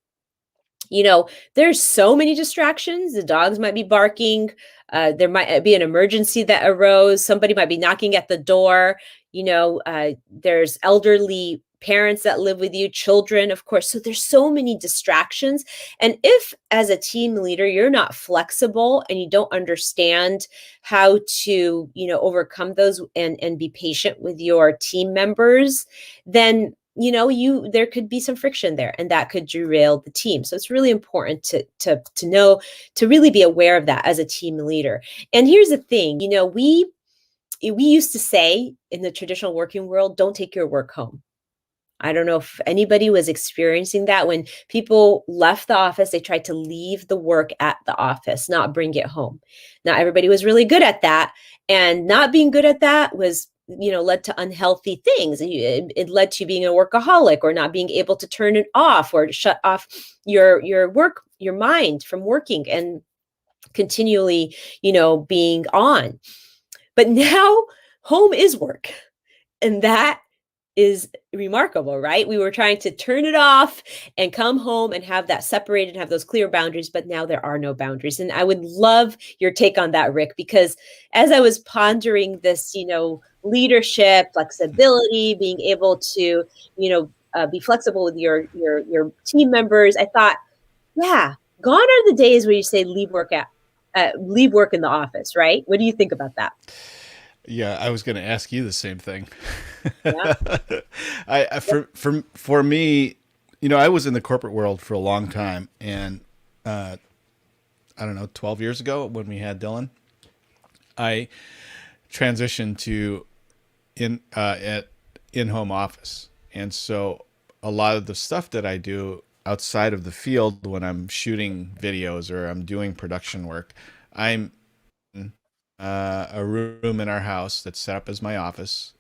there's so many distractions. The dogs might be barking. There might be an emergency that arose. Somebody might be knocking at the door. There's elderly parents that live with you, children, of course. So there's so many distractions. And if, as a team leader, you're not flexible and you don't understand how to, overcome those and be patient with your team members, then there could be some friction there, and that could derail the team. So it's really important to know, to really be aware of that as a team leader. And here's the thing, we used to say in the traditional working world, don't take your work home. I don't know if anybody was experiencing that. When people left the office, they tried to leave the work at the office, not bring it home. Not everybody was really good at that. And not being good at that was, led to unhealthy things. It led to being a workaholic, or not being able to turn it off, or to shut off your mind from working and continually, being on. But now home is work. And that is remarkable, right? We were trying to turn it off and come home and have that separated, have those clear boundaries, but now there are no boundaries. And I would love your take on that, Rick, because as I was pondering this, leadership, flexibility, being able to, be flexible with your team members, I thought, yeah, gone are the days where you say leave work in the office, right? What do you think about that? Yeah, I was going to ask you the same thing. Yeah. I for me, I was in the corporate world for a long time, and I don't know, 12 years ago when we had Dylan, I transitioned to at in-home office, and so a lot of the stuff that I do outside of the field when I'm shooting videos or I'm doing production work, I'm a room in our house that's set up as my office,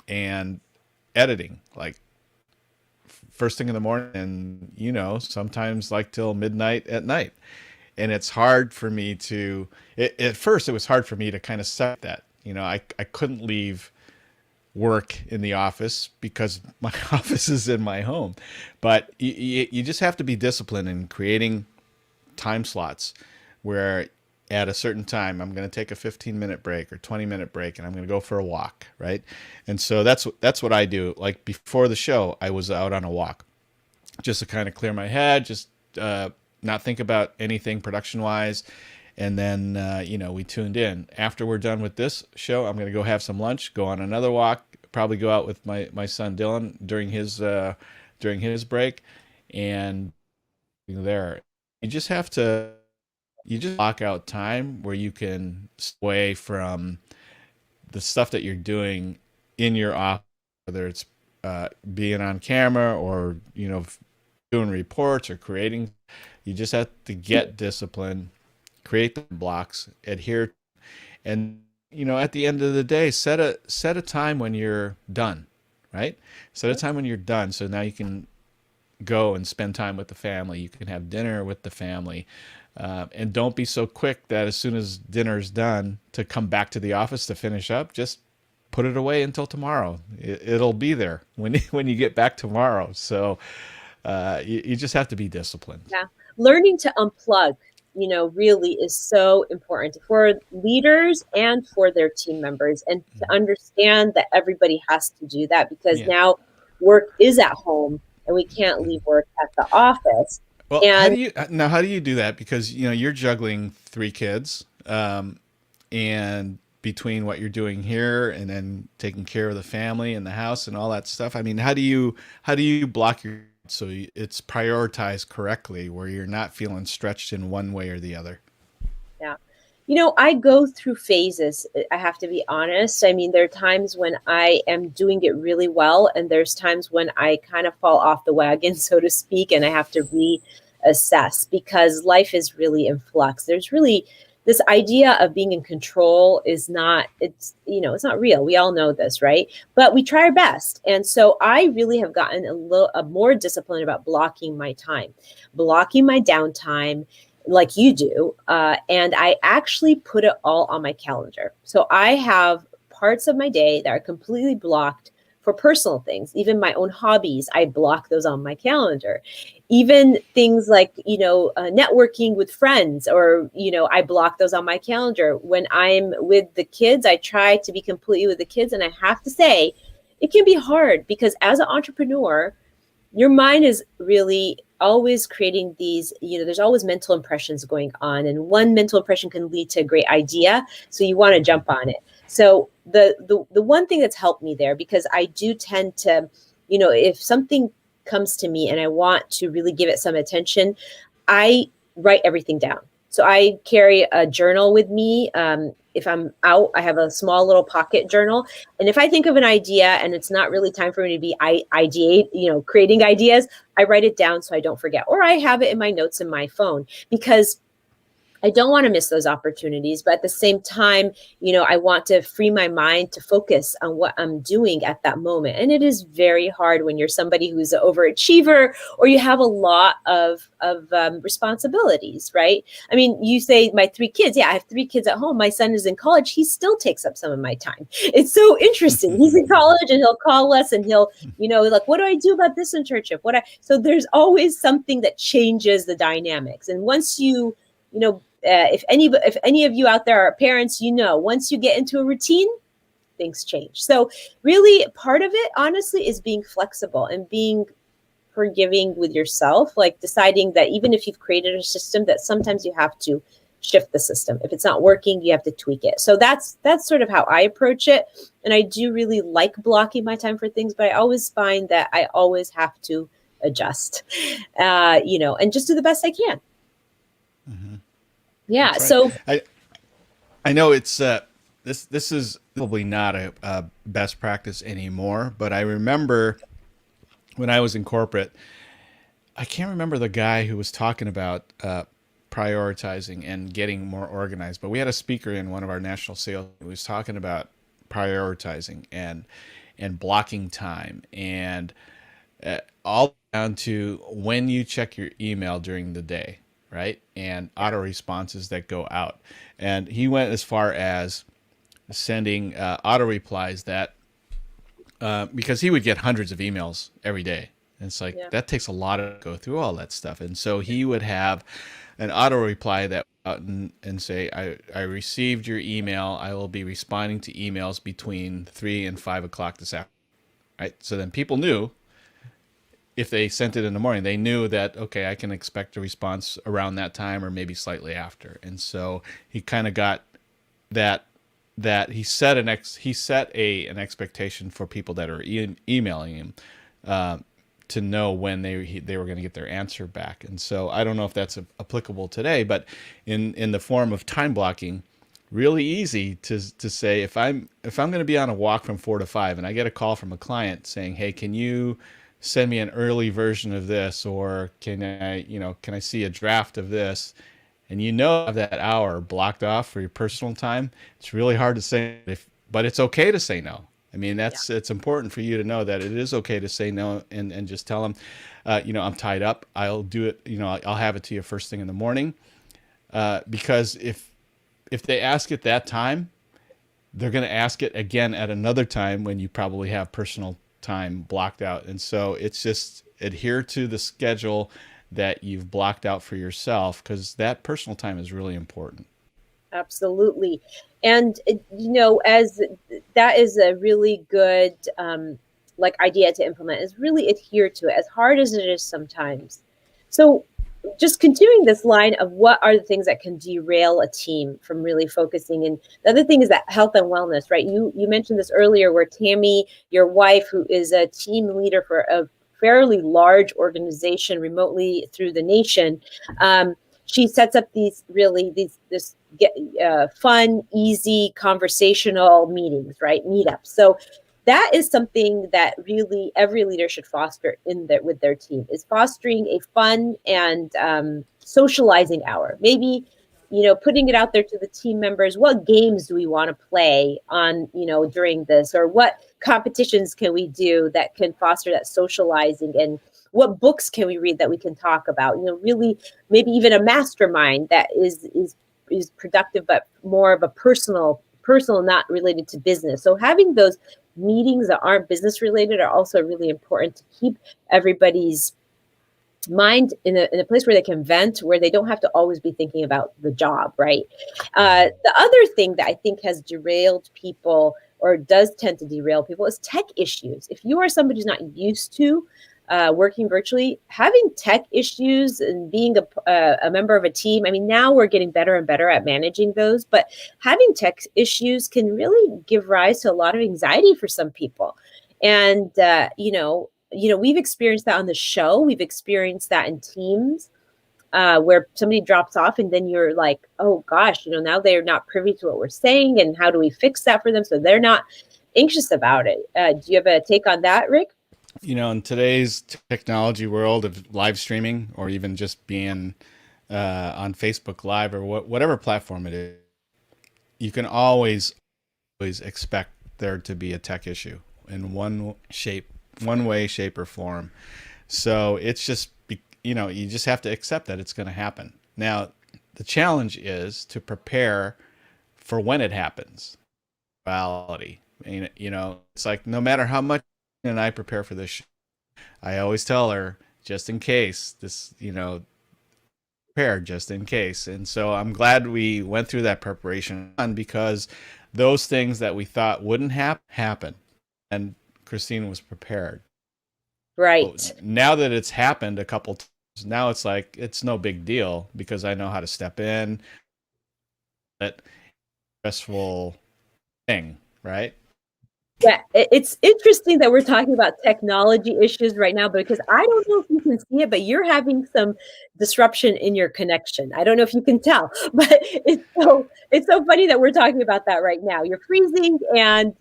and editing like first thing in the morning, and sometimes like till midnight at night. And it's hard for me to at first it was hard for me to kind of set that. I couldn't leave work in the office because my office is in my home. But you just have to be disciplined in creating time slots where at a certain time I'm going to take a 15-minute break or 20-minute break, and I'm going to go for a walk, right? And so that's what I do. Like before the show, I was out on a walk just to kind of clear my head, just not think about anything production wise. And then we tuned in. After we're done with this show, I'm going to go have some lunch, go on another walk, probably go out with my son Dylan during his break, and there. You just have to block out time where you can stay away from the stuff that you're doing in your office, whether it's being on camera or doing reports or creating. You just have to get discipline, create the blocks, adhere, and at the end of the day, set a time when you're done, right? Set a time when you're done, so now you can go and spend time with the family. You can have dinner with the family. And don't be so quick that as soon as dinner's done to come back to the office to finish up. Just put it away until tomorrow. It'll be there when you get back tomorrow. So you just have to be disciplined. Yeah. Learning to unplug, really is so important for leaders and for their team members, and to understand that everybody has to do that, because now work is at home and we can't leave work at the office. Well, And how do you do that? Because you're juggling 3 kids, and between what you're doing here and then taking care of the family and the house and all that stuff. I mean, how do you block your so it's prioritized correctly where you're not feeling stretched in one way or the other? yeah, I go through phases. I have to be honest. I mean, there are times when I am doing it really well, and there's times when I kind of fall off the wagon, so to speak, and I have to reassess because life is really in flux. There's really this idea of being in control is not, it's not real. We all know this, right? But we try our best. And so I really have gotten a more disciplined about blocking my time, blocking my downtime, like you do. And I actually put it all on my calendar. So I have parts of my day that are completely blocked for personal things. Even my own hobbies, I block those on my calendar. Even things like, networking with friends, or, I block those on my calendar. When I'm with the kids, I try to be completely with the kids. And I have to say, it can be hard because as an entrepreneur, your mind is really always creating these, there's always mental impressions going on, and one mental impression can lead to a great idea, so you want to jump on it. So the one thing that's helped me there, because I do tend to, if something comes to me and I want to really give it some attention, I write everything down. So I carry a journal with me. If I'm out, I have a small little pocket journal. And if I think of an idea and it's not really time for me to be ideate, creating ideas, I write it down so I don't forget. Or I have it in my notes in my phone, because I don't want to miss those opportunities, but at the same time, I want to free my mind to focus on what I'm doing at that moment. And it is very hard when you're somebody who's an overachiever, or you have a lot of responsibilities, right? I mean, you say my 3 kids. Yeah, I have 3 kids at home. My son is in college. He still takes up some of my time. It's so interesting. He's in college and he'll call us and he'll, like, what do I do about this internship? So there's always something that changes the dynamics. And once if any of you out there are parents, once you get into a routine, things change. So really part of it, honestly, is being flexible and being forgiving with yourself, like deciding that even if you've created a system, that sometimes you have to shift the system. If it's not working, you have to tweak it. So that's sort of how I approach it. And I do really like blocking my time for things, but I always find that I always have to adjust, and just do the best I can. Mm-hmm. Yeah. That's right. So I know it's this is probably not a best practice anymore, but I remember when I was in corporate, I can't remember the guy who was talking about prioritizing and getting more organized, but we had a speaker in one of our national sales who was talking about prioritizing and blocking time, and all down to when you check your email during the day, right? And auto responses that go out. And he went as far as sending auto replies that because he would get hundreds of emails every day. And it's like, yeah, that takes a lot to go through all that stuff. And so he would have an auto reply that out and say, I received your email. I will be responding to emails between 3 and 5 o'clock this afternoon. Right. So then people knew if they sent it in the morning, they knew that, okay, I can expect a response around that time or maybe slightly after. And so he kind of got that he set an expectation for people that are emailing him to know when they were going to get their answer back. And so I don't know if that's applicable today, but in the form of time blocking, really easy to say, if I'm going to be on a walk from 4 to 5 and I get a call from a client saying, hey, can you send me an early version of this, or can I see a draft of this? And have that hour blocked off for your personal time. It's really hard to say, but it's okay to say no. I mean, it's important for you to know that it is okay to say no, and just tell them, I'm tied up. I'll do it. I'll have it to you first thing in the morning. Because if they ask at that time, they're going to ask it again at another time when you probably have personal time blocked out. And so it's just adhere to the schedule that you've blocked out for yourself, because that personal time is really important. absolutely. And, as that is a really good, idea to implement, is really adhere to it, as hard as it is sometimes. So just continuing this line of what are the things that can derail a team from really focusing. And the other thing is that health and wellness, right? You mentioned this earlier, where Tammy, your wife, who is a team leader for a fairly large organization remotely through the nation, she sets up these really this fun, easy conversational meetings, right? Meetups. So that is something that really every leader should foster with their team, is fostering a fun and socializing hour. Maybe, putting it out there to the team members. What games do we want to play on, during this, or what competitions can we do that can foster that socializing, and what books can we read that we can talk about? Really, maybe even a mastermind that is productive, but more of a personal, not related to business. So having those meetings that aren't business related are also really important to keep everybody's mind in a place where they can vent, where they don't have to always be thinking about the job, right? The other thing that I think has derailed people, or does tend to derail people, is tech issues. If you are somebody who's not used to working virtually, having tech issues and being a member of a team, I mean, now we're getting better and better at managing those, but having tech issues can really give rise to a lot of anxiety for some people. And, we've experienced that on the show. We've experienced that in teams where somebody drops off, and then you're like, oh gosh, now they're not privy to what we're saying, and how do we fix that for them so they're not anxious about it? Do you have a take on that, Rick? In today's technology world of live streaming, or even just being on Facebook Live, or whatever platform it is, you can always expect there to be a tech issue in one way, shape, or form. So it's just, you just have to accept that it's going to happen. Now, the challenge is to prepare for when it happens. Reality. It's like, no matter how much and I prepare for this show, I always tell her, just in case this, prepare just in case. And so I'm glad we went through that preparation, because those things that we thought wouldn't happen, and Christine was prepared. Right. So now that it's happened a couple times, now it's like, it's no big deal, because I know how to step in. That stressful thing, right? Yeah, it's interesting that we're talking about technology issues right now, because I don't know if you can see it, but you're having some disruption in your connection. I don't know if you can tell, but it's so funny that we're talking about that right now. You're freezing, and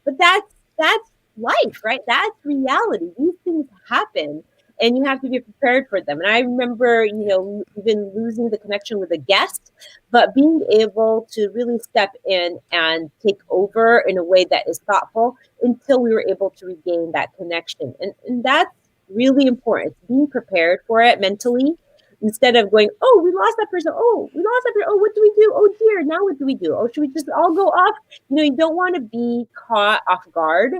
but that's life, right? That's reality. These things happen, and you have to be prepared for them. And I remember, even losing the connection with a guest, but being able to really step in and take over in a way that is thoughtful until we were able to regain that connection. And that's really important. It's being prepared for it mentally, instead of going, oh, we lost that person. Oh, we lost that person. Oh, what do we do? Oh dear, now what do we do? Oh, should we just all go off? You don't want to be caught off guard.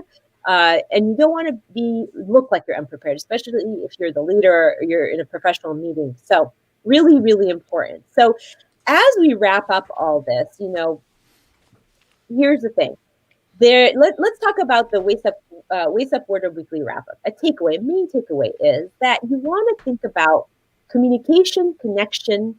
And you don't want to look like you're unprepared, especially if you're the leader or you're in a professional meeting. So really, really important. So as we wrap up all this, here's the thing. Let's talk about the Waist Up Wardrobe Weekly Wrap Up. Main takeaway is that you want to think about communication, connection,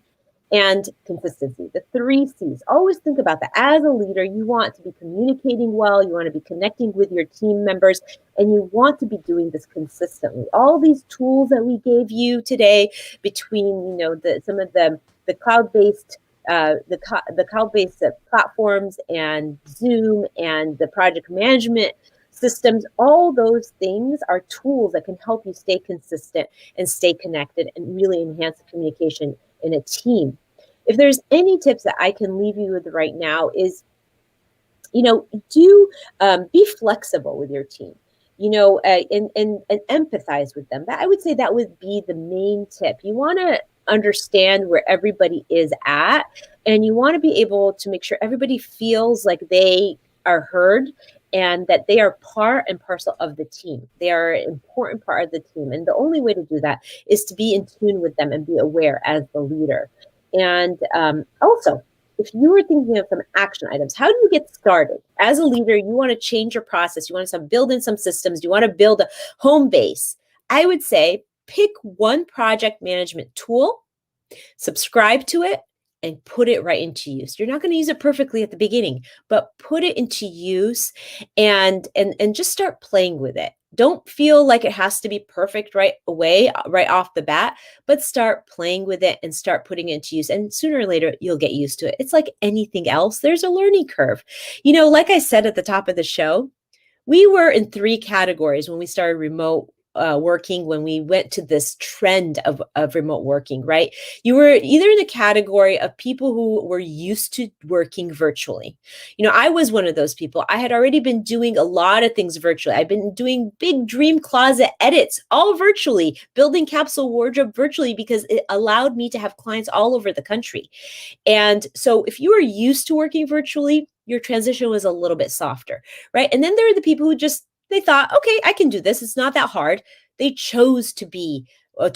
and consistency. The 3 C's. Always think about that. As a leader, you want to be communicating well, you want to be connecting with your team members, and you want to be doing this consistently. All these tools that we gave you today, between some of the cloud-based the cloud-based platforms, and Zoom, and the project management systems, all those things are tools that can help you stay consistent and stay connected and really enhance the communication in a team. If there's any tips that I can leave you with right now is, be flexible with your team, and empathize with them. I would say that would be the main tip. You want to understand where everybody is at, and you want to be able to make sure everybody feels like they are heard, and that they are part and parcel of the team. They are an important part of the team. And the only way to do that is to be in tune with them and be aware as the leader. And also, if you were thinking of some action items, how do you get started? As a leader, you want to change your process. You want to build in some systems. You want to build a home base. I would say pick one project management tool, subscribe to it, and put it right into use. You're not going to use it perfectly at the beginning, but put it into use and just start playing with it. Don't feel like it has to be perfect right away, right off the bat, but start playing with it and start putting it into use. And sooner or later, you'll get used to it. It's like anything else. There's a learning curve. Like I said at the top of the show, we were in 3 categories when we started remote working, when we went to this trend of remote working, right? You were either in the category of people who were used to working virtually. I was one of those people. I had already been doing a lot of things virtually. I've been doing big dream closet edits all virtually, building capsule wardrobe virtually because it allowed me to have clients all over the country. And so if you are used to working virtually, your transition was a little bit softer, right? And then there are the people who they thought, okay, I can do this. It's not that hard. They chose to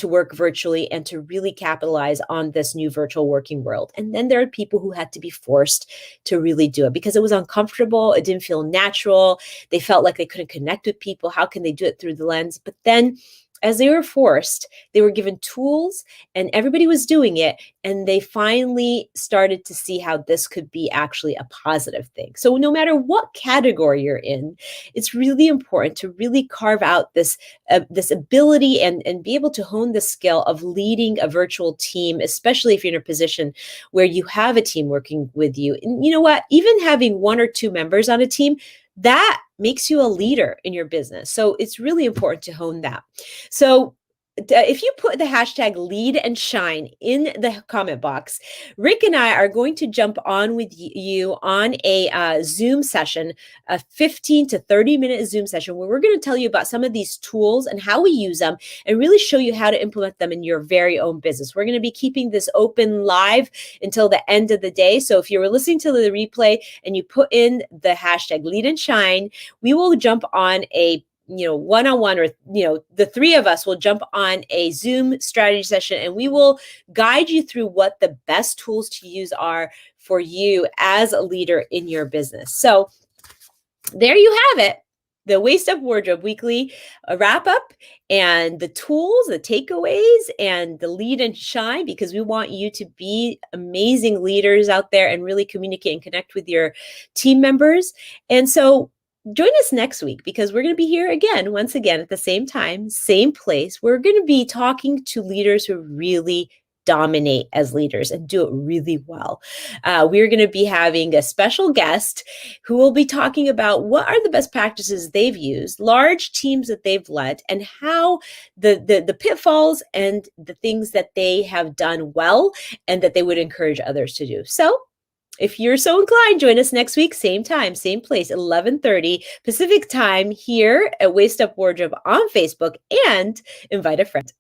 work virtually and to really capitalize on this new virtual working world. And then there are people who had to be forced to really do it because it was uncomfortable. It didn't feel natural. They felt like they couldn't connect with people. How can they do it through the lens? But then as they were forced, they were given tools and everybody was doing it. And they finally started to see how this could be actually a positive thing. So no matter what category you're in, it's really important to really carve out this ability and be able to hone the skill of leading a virtual team, especially if you're in a position where you have a team working with you. And you know what? Even having 1 or 2 members on a team, that makes you a leader in your business. So it's really important to hone that. So if you put the hashtag lead and shine in the comment box, Rick and I are going to jump on with you on a Zoom session, a 15 to 30 minute Zoom session where we're going to tell you about some of these tools and how we use them and really show you how to implement them in your very own business. We're going to be keeping this open live until the end of the day. So if you were listening to the replay and you put in the hashtag lead and shine, we will jump on a one-on-one, or the 3 of us will jump on a Zoom strategy session and we will guide you through what the best tools to use are for you as a leader in your business. So there you have it, the Waist Up Wardrobe Weekly wrap up and the tools, the takeaways, and the lead and shine, because we want you to be amazing leaders out there and really communicate and connect with your team members. And so join us next week because we're going to be here again, once again, at the same time, same place. We're going to be talking to leaders who really dominate as leaders and do it really well. We're going to be having a special guest who will be talking about what are the best practices they've used, large teams that they've led, and how the pitfalls and the things that they have done well and that they would encourage others to do. So if you're so inclined, join us next week, same time, same place, 11:30 Pacific time here at Waist Up Wardrobe on Facebook, and invite a friend.